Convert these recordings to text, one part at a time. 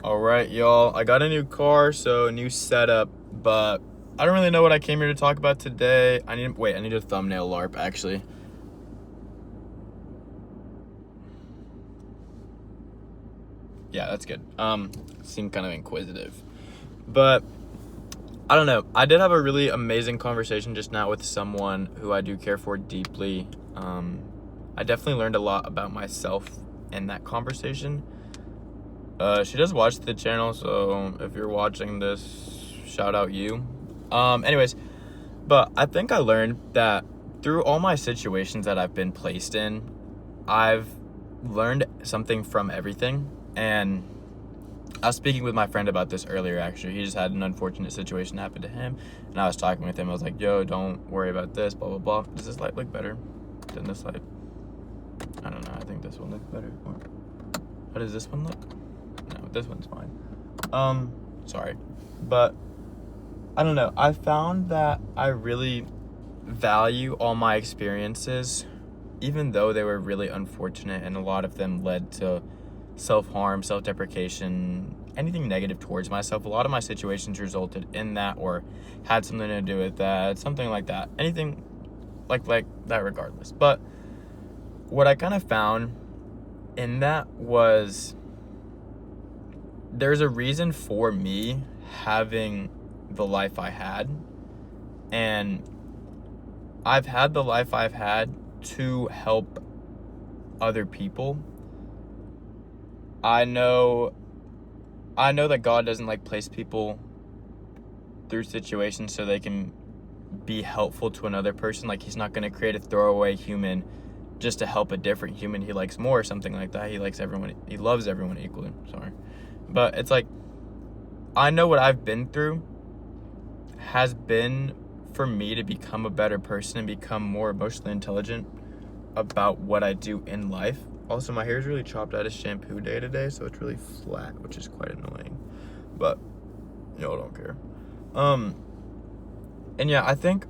All right, y'all. I got a new car, so a new setup, but I don't really know what I came here to talk about today. I need a thumbnail LARP actually. Yeah, that's good. Seemed kind of inquisitive. But I don't know. I did have a really amazing conversation just now with someone who I do care for deeply. I definitely learned a lot about myself in that conversation. She does watch the channel, so if you're watching this, shout out you. Anyways, but I think I learned that through all my situations that I've been placed in, I've learned something from everything. And I was speaking with my friend about this earlier, actually. He just had an unfortunate situation happen to him, and I was talking with him. I was like, yo, don't worry about this, blah, blah, blah. Does this light look better than this light? I don't know. I think this one looks better. How does this one look? No, this one's fine. Sorry. But I don't know. I found that I really value all my experiences, even though they were really unfortunate and a lot of them led to self-harm, self-deprecation, anything negative towards myself. A lot of my situations resulted in that or had something to do with that, something like that. Anything like that regardless. But what I kind of found in that was there's a reason for me having the life I had, and I've had the life I've had to help other people. I know that God doesn't place people through situations so they can be helpful to another person. He's not going to create a throwaway human just to help a different human he likes more or something like that. He loves everyone equally. Sorry. But it's I know what I've been through has been for me to become a better person and become more emotionally intelligent about what I do in life. Also, my hair is really chopped out of shampoo day today, so it's really flat, which is quite annoying. But y'all don't care. And yeah, I think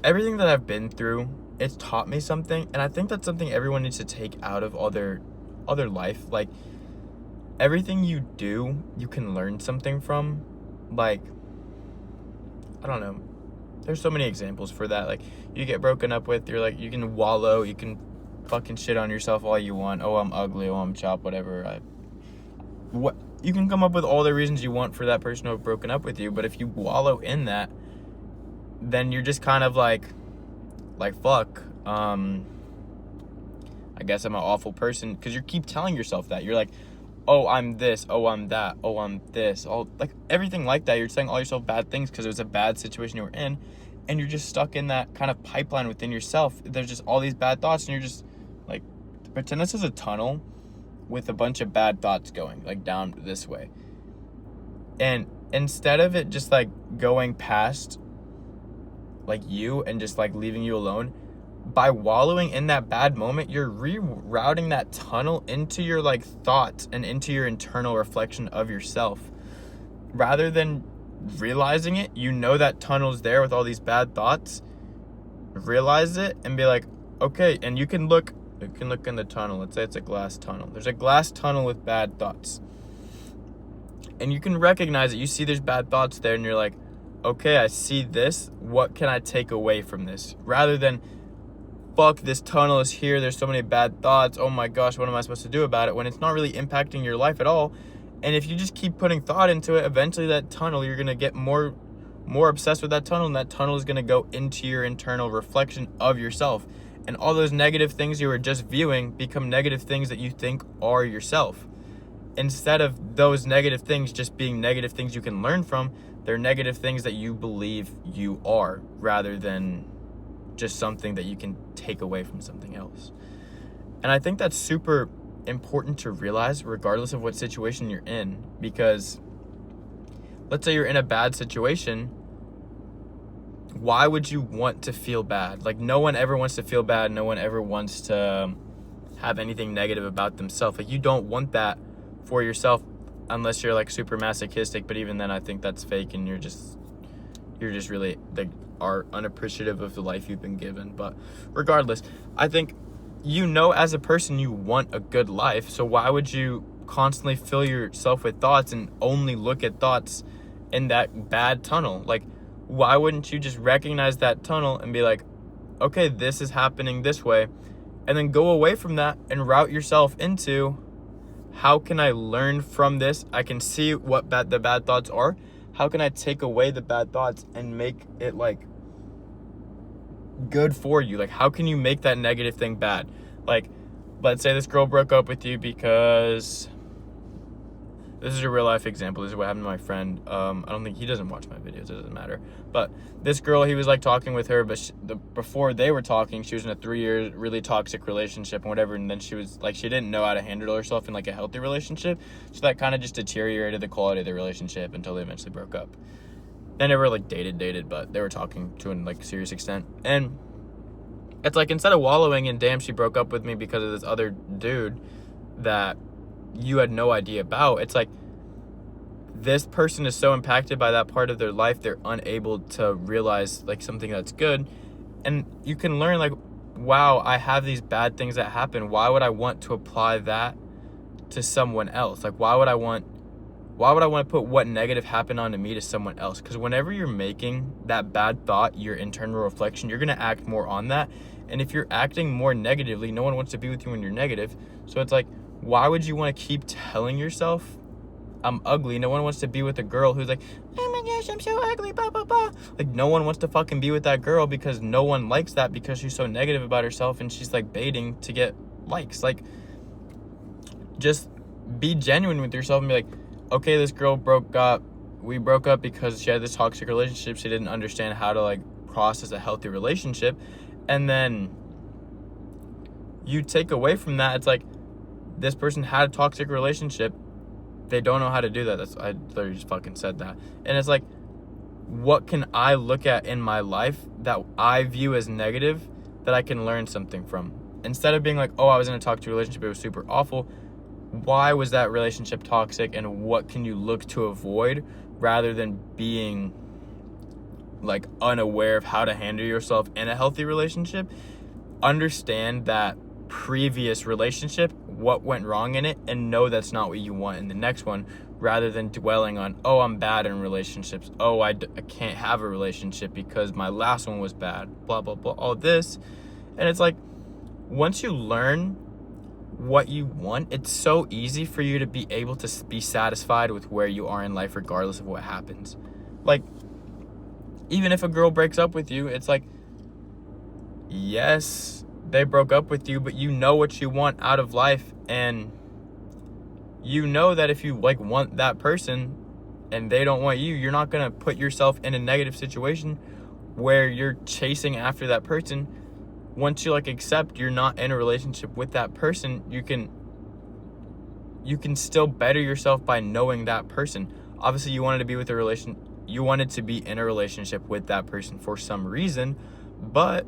everything that I've been through, it's taught me something, and I think that's something everyone needs to take out of all their life. Everything you do, you can learn something from. I don't know. There's so many examples for that. You get broken up with, you can wallow, you can fucking shit on yourself all you want. Oh, I'm ugly, oh, I'm chopped, whatever. You can come up with all the reasons you want for that person to have broken up with you, but if you wallow in that, then you're just kind of fuck, I guess I'm an awful person, because you keep telling yourself that. You're like, oh, I'm this, oh, I'm that, oh, I'm this, all everything like that. You're saying all yourself bad things because it was a bad situation you were in, and you're just stuck in that kind of pipeline within yourself. There's just all these bad thoughts, and you're just pretend this is a tunnel with a bunch of bad thoughts going down this way, and instead of it just going past you and just leaving you alone, by wallowing in that bad moment, you're rerouting that tunnel into your thoughts and into your internal reflection of yourself. Rather than realizing it, that tunnel's there with all these bad thoughts. Realize it and be okay, and you can look in the tunnel. Let's say it's a glass tunnel. There's a glass tunnel with bad thoughts. And you can recognize it. You see there's bad thoughts there, and you're okay, I see this. What can I take away from this? Rather than, fuck, this tunnel is here, there's so many bad thoughts, oh my gosh, what am I supposed to do about it? When it's not really impacting your life at all. And if you just keep putting thought into it, eventually that tunnel, you're going to get more obsessed with that tunnel, and that tunnel is going to go into your internal reflection of yourself. And all those negative things you were just viewing become negative things that you think are yourself. Instead of those negative things just being negative things you can learn from, they're negative things that you believe you are, rather than just something that you can take away from something else. And I think that's super important to realize regardless of what situation you're in, because let's say you're in a bad situation, why would you want to feel bad? No one ever wants to feel bad. No one ever wants to have anything negative about themselves. You don't want that for yourself unless you're super masochistic, but even then I think that's fake, and you're just really are unappreciative of the life you've been given. But regardless, I think as a person you want a good life, so why would you constantly fill yourself with thoughts and only look at thoughts in that bad tunnel. Like, why wouldn't you just recognize that tunnel and be like, okay, this is happening this way, and then go away from that and route yourself into, how can I learn from this? I can see what the bad thoughts are. How can I take away the bad thoughts and make it like good for you? Like, how can you make that negative thing bad? Like, let's say this girl broke up with you because, this is a real life example. This is what happened to my friend. I don't think, he doesn't watch my videos. It doesn't matter. But this girl, he was like talking with her, but before they were talking, she was in a 3-year really toxic relationship and whatever. And then she was like, she didn't know how to handle herself in like a healthy relationship. So that kind of just deteriorated the quality of the relationship until they eventually broke up. They never like dated, but they were talking to an like serious extent. And it's like, instead of wallowing in, damn, she broke up with me because of this other dude that you had no idea about, it's like, this person is so impacted by that part of their life, they're unable to realize like something that's good. And you can learn like, wow, I have these bad things that happen. Why would I want to apply that to someone else? Like, why would I want to put what negative happened onto me to someone else? Because whenever you're making that bad thought your internal reflection, you're going to act more on that. And if you're acting more negatively, no one wants to be with you when you're negative. So it's like, why would you want to keep telling yourself, I'm ugly? No one wants to be with a girl who's like, oh my gosh, I'm so ugly, blah, blah, blah. Like, no one wants to fucking be with that girl because no one likes that, because she's so negative about herself and she's like baiting to get likes. Like, just be genuine with yourself and be like, okay, this girl we broke up because she had this toxic relationship. She didn't understand how to like process a healthy relationship. And then you take away from that, it's like, this person had a toxic relationship. They don't know how to do that. I literally just fucking said that. And it's like, what can I look at in my life that I view as negative that I can learn something from? Instead of being like, oh, I was in a toxic relationship, it was super awful. Why was that relationship toxic, and what can you look to avoid, rather than being like unaware of how to handle yourself in a healthy relationship? Understand that previous relationship, what went wrong in it, and know that's not what you want in the next one, rather than dwelling on, oh, I'm bad in relationships, oh, I can't have a relationship because my last one was bad, blah, blah, blah, all this. And it's like, once you learn what you want, it's so easy for you to be able to be satisfied with where you are in life, regardless of what happens. Like, even if a girl breaks up with you, it's like, yes, they broke up with you, but you know what you want out of life, and you know that if you like want that person and they don't want you, you're not gonna put yourself in a negative situation where you're chasing after that person. Once you like accept you're not in a relationship with that person, you can still better yourself by knowing that person. Obviously, you wanted to be in a relationship with that person for some reason, but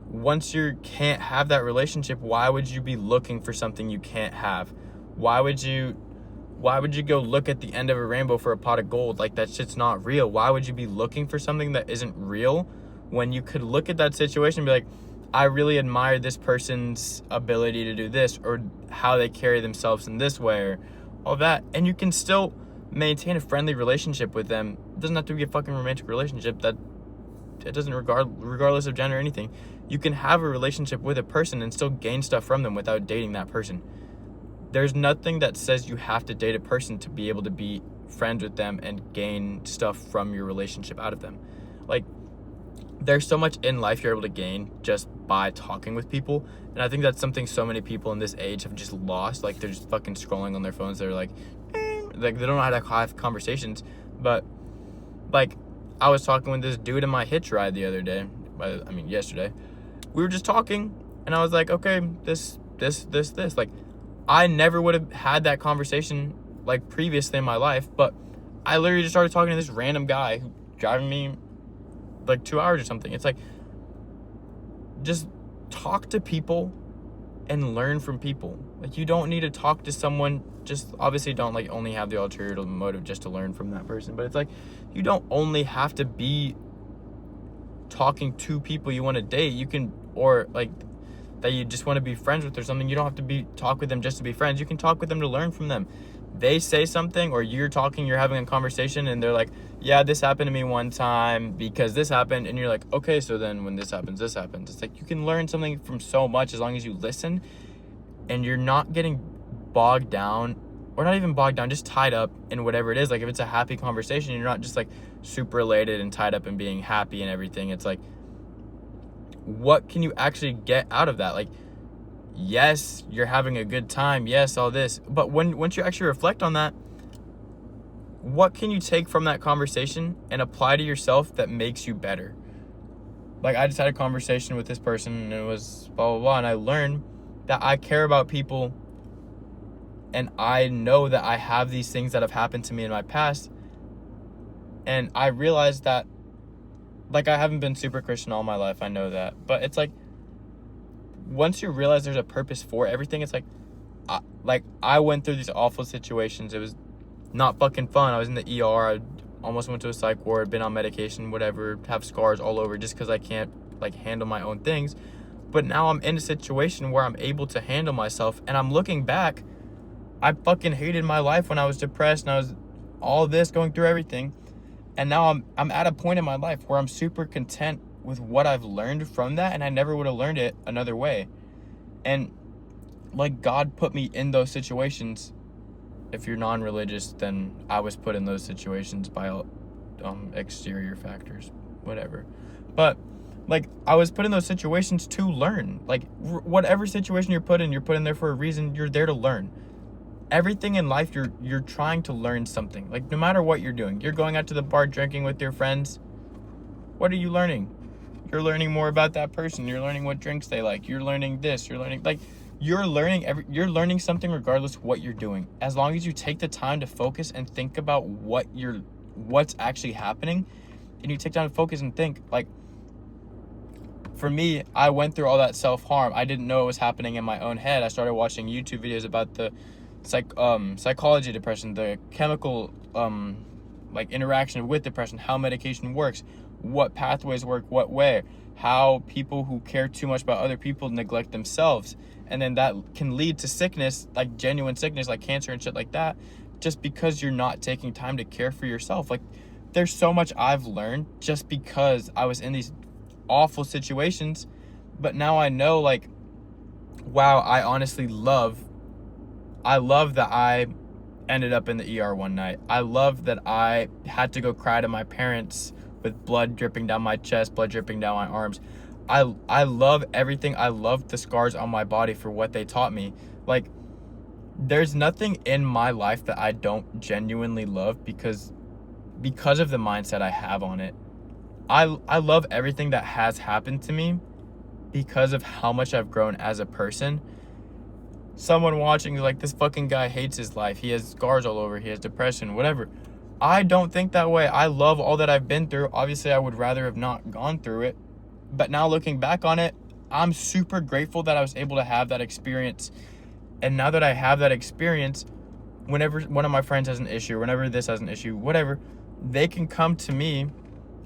once you can't have that relationship, why would you be looking for something you can't have? Why would you go look at the end of a rainbow for a pot of gold? Like, that shit's not real. Why would you be looking for something that isn't real when you could look at that situation and be like, I really admire this person's ability to do this, or how they carry themselves in this way, or all that, and you can still maintain a friendly relationship with them. It doesn't have to be a fucking romantic relationship. That it doesn't regardless of gender or anything. You can have a relationship with a person and still gain stuff from them without dating that person. There's nothing that says you have to date a person to be able to be friends with them and gain stuff from your relationship out of them. Like, there's so much in life you're able to gain just by talking with people, and I think that's something so many people in this age have just lost. Like, they're just fucking scrolling on their phones. They're like they don't know how to have conversations. But like, I was talking with this dude in my hitch ride the other day. Yesterday. We were just talking, and I was like, okay, this. Like, I never would have had that conversation like previously in my life, but I literally just started talking to this random guy who driving me like 2 hours or something. It's like, just talk to people and learn from people. Like, you don't need to talk to someone, just obviously don't like only have the ulterior motive just to learn from that person, but it's like, you don't only have to be talking to people you want to date. You can, or like, that you just want to be friends with or something, you don't have to talk with them just to be friends. You can talk with them to learn from them. They say something, or you're having a conversation, and they're like, yeah, this happened to me one time because this happened. And you're like, okay, so then when this happens, this happens. It's like, you can learn something from so much as long as you listen, and you're not getting bogged down, or not even bogged down, just tied up in whatever it is. Like, if it's a happy conversation, you're not just like super elated and tied up in being happy and everything. It's like, what can you actually get out of that? Like, yes, you're having a good time. Yes, all this. But once you actually reflect on that, what can you take from that conversation and apply to yourself that makes you better? Like, I just had a conversation with this person, and it was blah, blah, blah. And I learned that I care about people, and I know that I have these things that have happened to me in my past. And I realized that, like, I haven't been super Christian all my life. I know that. But it's like, once you realize there's a purpose for everything, it's like I went through these awful situations. It was not fucking fun. I was in the ER. I almost went to a psych ward, been on medication, whatever, have scars all over just because I can't, like, handle my own things. But now I'm in a situation where I'm able to handle myself, and I'm looking back. I fucking hated my life when I was depressed, and I was all this, going through everything. And now I'm at a point in my life where I'm super content with what I've learned from that, and I never would have learned it another way. And, like, God put me in those situations. If you're non-religious, then I was put in those situations by exterior factors, whatever. But, like, I was put in those situations to learn. Like, whatever situation you're put in there for a reason. You're there to learn. Everything in life, you're trying to learn something. Like, no matter what you're doing, you're going out to the bar drinking with your friends. What are you learning? You're learning more about that person. You're learning what drinks they like. You're learning this. You're learning, like, you're learning something regardless of what you're doing. As long as you take the time to focus and think about what's actually happening, and you take time to focus and think. Like, for me, I went through all that self-harm. I didn't know it was happening in my own head. I started watching YouTube videos about the psychology of depression, the chemical like interaction with depression, how medication works, what pathways work what way, how people who care too much about other people neglect themselves, and then that can lead to sickness, like genuine sickness, like cancer and shit like that, just because you're not taking time to care for yourself. Like, there's so much I've learned just because I was in these awful situations. But now I know, like, wow, I love that I ended up in the ER one night. I love that I had to go cry to my parents with blood dripping down my chest, blood dripping down my arms. I love everything. I love the scars on my body for what they taught me. Like, there's nothing in my life that I don't genuinely love because of the mindset I have on it. I love everything that has happened to me because of how much I've grown as a person. Someone watching is like, this fucking guy hates his life. He has scars all over. He has depression, whatever. I don't think that way. I love all that I've been through. Obviously, I would rather have not gone through it. But now looking back on it, I'm super grateful that I was able to have that experience. And now that I have that experience, whenever one of my friends has an issue, whenever this has an issue, whatever, they can come to me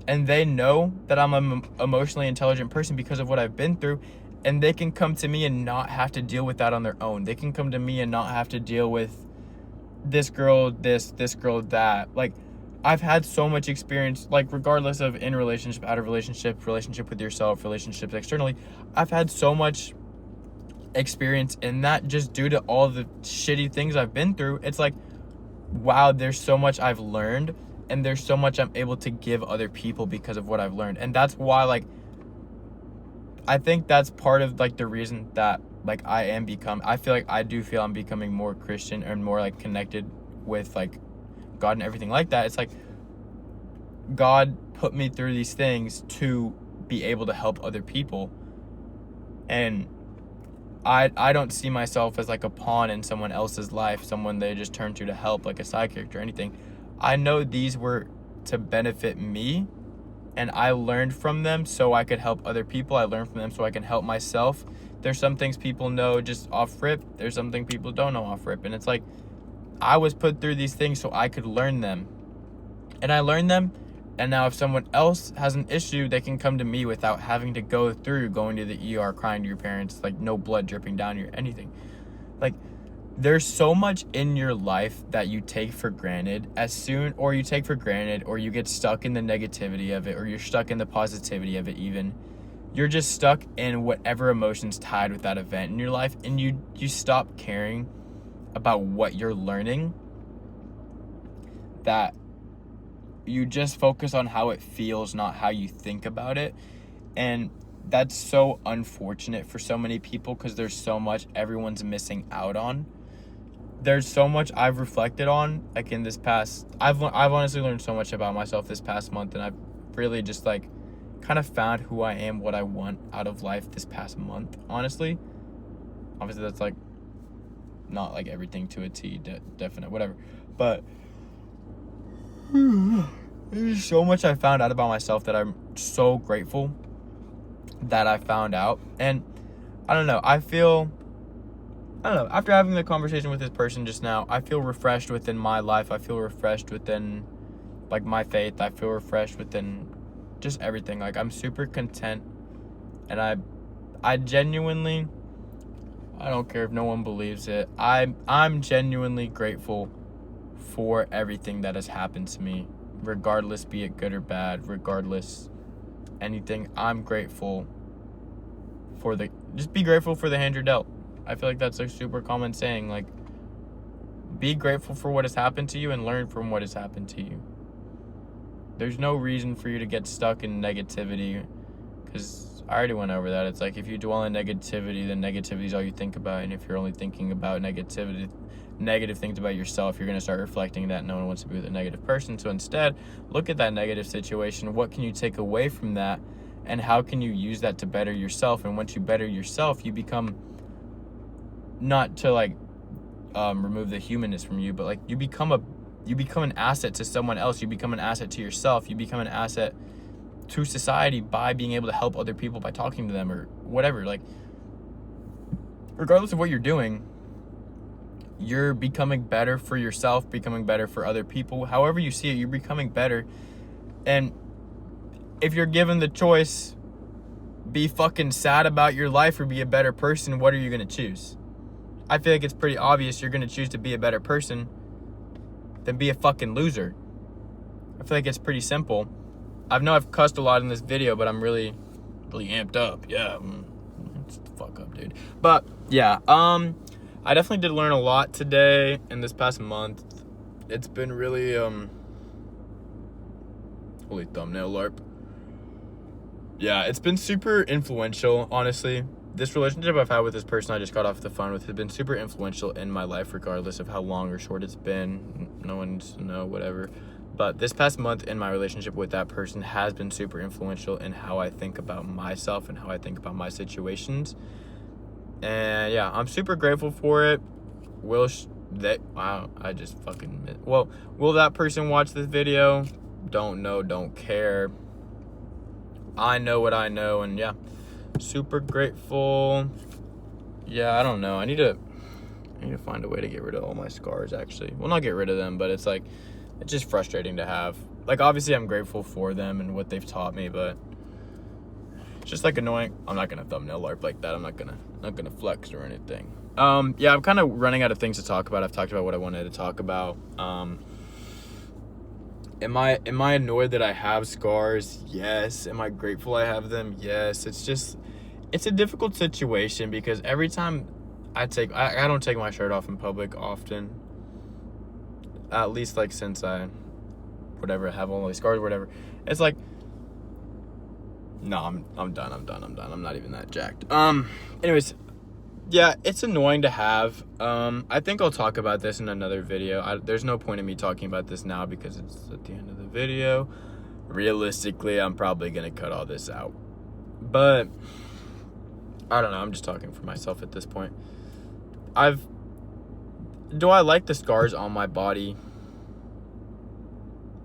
and they know that I'm an emotionally intelligent person because of what I've been through. And they can come to me and not have to deal with that on their own. They can come to me and not have to deal with this girl, this girl, that. Like, I've had so much experience, like, regardless of in relationship, out of relationship with yourself, relationships externally, I've had so much experience in that just due to all the shitty things I've been through. It's like, wow, there's so much I've learned, and there's so much I'm able to give other people because of what I've learned. And that's why, like, I think that's part of, like, the reason that, like, I do feel I'm becoming more Christian and more, like, connected with, like, God and everything like that. It's like, God put me through these things to be able to help other people. And I don't see myself as, like, a pawn in someone else's life, someone they just turn to help, like a sidekick or anything. I know these were to benefit me, and I learned from them so I could help other people. I learned from them so I can help myself. There's some things people know just off rip. There's something people don't know off rip. And it's like, I was put through these things so I could learn them. And I learned them And now if someone else has an issue, they can come to me without having to go through going to the ER, crying to your parents, like no blood dripping down your anything. Like, there's so much in your life that you take for granted or you take for granted, or you get stuck in the negativity of it, or you're stuck in the positivity of it even. You're just stuck in whatever emotions tied with that event in your life, and you stop caring about what you're learning, that you just focus on how it feels, not how you think about it. And that's so unfortunate for so many people, because there's so much everyone's missing out on. There's so much I've reflected on, like in this past, I've honestly learned so much about myself this past month, and I've really just like kind of found who I am, what I want out of life this past month, honestly. Obviously that's like not like everything to a T, definite, whatever, but there's so much I found out about myself that I'm so grateful that I found out. And I don't know, after having the conversation with this person just now, I feel refreshed within my life. I feel refreshed within like my faith. I feel refreshed within just everything. Like, I'm super content, and I genuinely, I don't care if no one believes it, I'm genuinely grateful for everything that has happened to me, regardless, be it good or bad, regardless anything. I'm grateful just be grateful for the hand you're dealt. I feel like that's a super common saying, like, be grateful for what has happened to you and learn from what has happened to you. There's no reason for you to get stuck in negativity, because I already went over that. It's like, if you dwell in negativity, then negativity is all you think about. And if you're only thinking about negative things about yourself, you're going to start reflecting that no one wants to be with a negative person. So instead, look at that negative situation. What can you take away from that? And how can you use that to better yourself? And once you better yourself, you become, not to like remove the humanness from you, but like you become an asset to someone else. You become an asset to yourself. You become an asset to society by being able to help other people by talking to them or whatever. Like, regardless of what you're doing, you're becoming better for yourself, becoming better for other people. However you see it, you're becoming better. And if you're given the choice, be fucking sad about your life or be a better person, what are you going to choose? I feel like it's pretty obvious you're going to choose to be a better person than be a fucking loser. I feel like it's pretty simple. I know I've cussed a lot in this video, but I'm really, really amped up. Yeah, it's the fuck up, dude. But yeah, I definitely did learn a lot today and this past month. It's been really, holy thumbnail LARP. Yeah, it's been super influential, honestly. This relationship I've had with this person I just got off the phone with has been super influential in my life, regardless of how long or short it's been. No one's know, whatever. But this past month in my relationship with that person has been super influential in how I think about myself and how I think about my situations. And yeah, I'm super grateful for it. Will that person watch this video? Don't know, don't care. I know what I know, and yeah, super grateful. Yeah, I don't know. I need to find a way to get rid of all my scars, actually. Well, not get rid of them, but it's like, it's just frustrating to have. Like, obviously I'm grateful for them and what they've taught me, but it's just like annoying. I'm not gonna thumbnail LARP like that. I'm not gonna flex or anything. Yeah, I'm kind of running out of things to talk about. I've talked about what I wanted to talk about. Am I annoyed that I have scars? Yes. Am I grateful I have them? Yes. It's a difficult situation, because every time I don't take my shirt off in public often. At least like since I have all these scars or whatever. It's like, no, I'm done. I'm not even that jacked. Anyways, yeah, it's annoying to have. I think I'll talk about this in another video. There's no point in me talking about this now because it's at the end of the video. Realistically, I'm probably gonna cut all this out. But I don't know, I'm just talking for myself at this point. Do I like the scars on my body?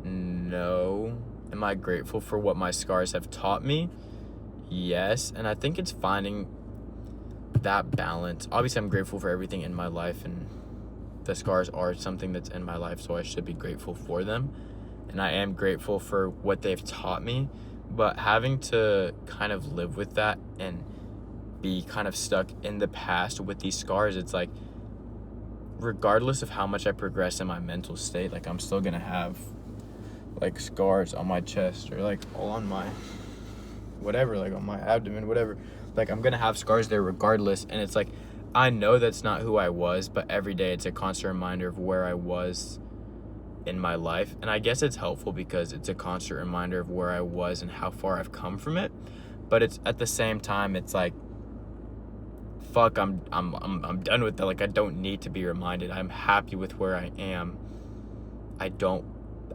No. Am I grateful for what my scars have taught me? Yes. And I think it's finding that balance. Obviously, I'm grateful for everything in my life, and the scars are something that's in my life, so I should be grateful for them. and I am grateful for what they've taught me, but having to kind of live with that and be kind of stuck in the past with these scars, it's like, regardless of how much I progress in my mental state, like, I'm still gonna have like scars on my chest, or like all on my whatever, like on my abdomen, whatever. Like, I'm gonna have scars there regardless, and it's like, I know that's not who I was, but every day it's a constant reminder of where I was in my life. And I guess it's helpful because it's a constant reminder of where I was and how far I've come from it. But it's, at the same time, it's like, fuck, I'm done with that. Like, I don't need to be reminded. I'm happy with where I am. I don't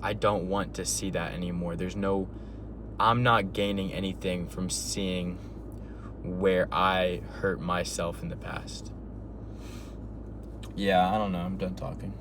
want to see that anymore. I'm not gaining anything from seeing where I hurt myself in the past. Yeah, I don't know. I'm done talking.